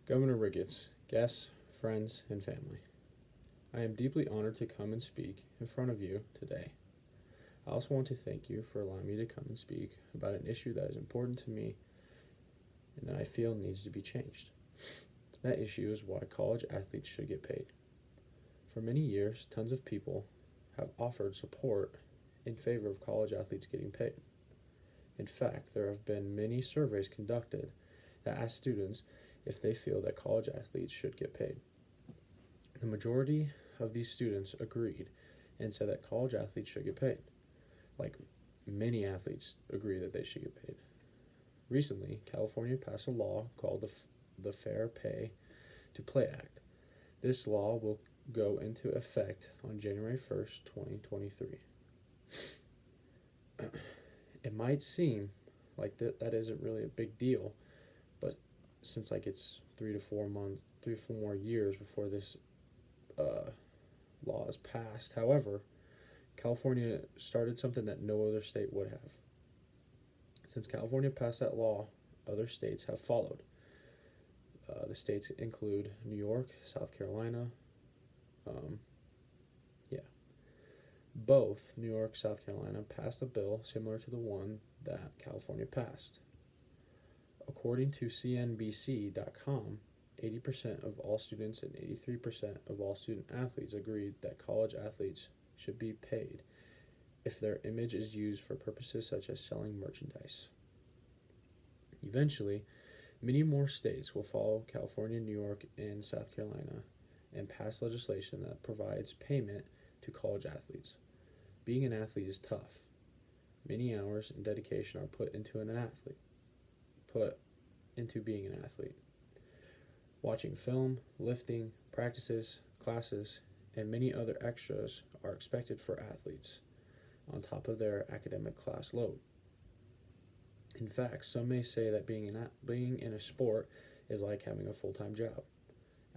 Governor Ricketts, guests, friends, and family, I am deeply honored to come and speak in front of you today. I also want to thank you for allowing me to come and speak about an issue that is important to me and that I feel needs to be changed. That issue is why college athletes should get paid. For many years, tons of people have offered support in favor of college athletes getting paid. In fact, there have been many surveys conducted that ask students if they feel that college athletes should get paid. The majority of these students agreed and said that college athletes should get paid. Like many athletes agree that they should get paid. Recently, California passed a law called the Fair Pay to Play Act. This law will go into effect on January 1st, 2023. It might seem like that isn't really a big deal, but since it's 3 to 4 more years before this law is passed. However, California started something that no other state would have. Since California passed that law, other states have followed. The states include New York, South Carolina. Both New York, South Carolina passed a bill similar to the one that California passed. According to CNBC.com, 80% of all students and 83% of all student athletes agreed that college athletes should be paid if their image is used for purposes such as selling merchandise. Eventually, many more states will follow California, New York, and South Carolina and pass legislation that provides payment to college athletes. Being an athlete is tough. Many hours and dedication are put into being an athlete. Watching film, lifting, practices, classes, and many other extras are expected for athletes, on top of their academic class load. In fact, some may say that being in a sport is like having a full-time job.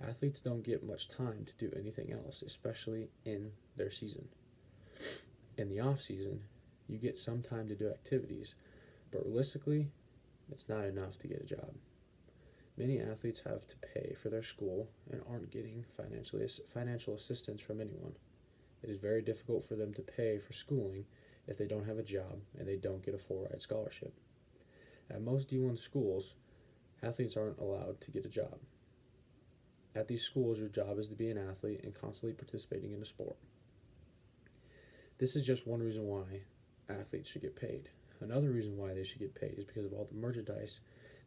Athletes don't get much time to do anything else, especially in their season. In the off-season, you get some time to do activities, but realistically, it's not enough to get a job. Many athletes have to pay for their school and aren't getting financial assistance from anyone. It is very difficult for them to pay for schooling if they don't have a job and they don't get a full-ride scholarship. At most D1 schools, athletes aren't allowed to get a job. At these schools, your job is to be an athlete and constantly participating in a sport. This is just one reason why athletes should get paid. Another reason why they should get paid is because of all the merchandise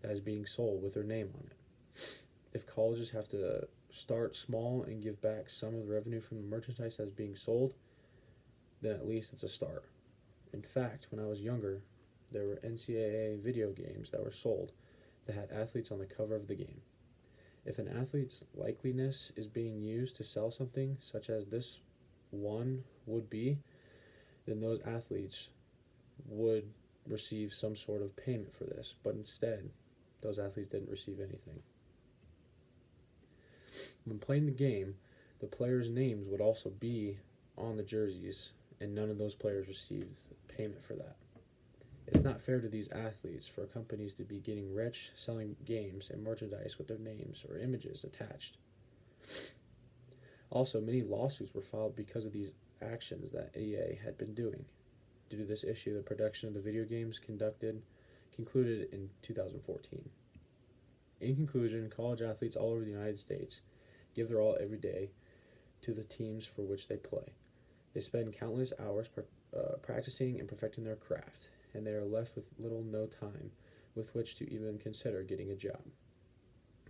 that is being sold with their name on it. If colleges have to start small and give back some of the revenue from the merchandise that's being sold, then at least it's a start. In fact, when I was younger, there were NCAA video games that were sold that had athletes on the cover of the game. If an athlete's likeliness is being used to sell something, such as this one would be, then those athletes would receive some sort of payment for this, but instead, those athletes didn't receive anything. When playing the game, the players' names would also be on the jerseys, and none of those players received payment for that. It's not fair to these athletes for companies to be getting rich selling games and merchandise with their names or images attached. Also, many lawsuits were filed because of these actions that EA had been doing. Due to this issue, the production of the video games concluded in 2014. In conclusion, college athletes all over the United States give their all every day to the teams for which they play. They spend countless hours practicing and perfecting their craft, and they are left with little no time with which to even consider getting a job.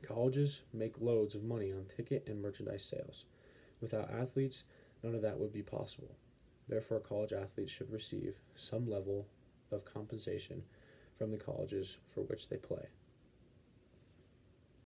Colleges make loads of money on ticket and merchandise sales. Without athletes, none of that would be possible. Therefore, college athletes should receive some level of compensation from the colleges for which they play.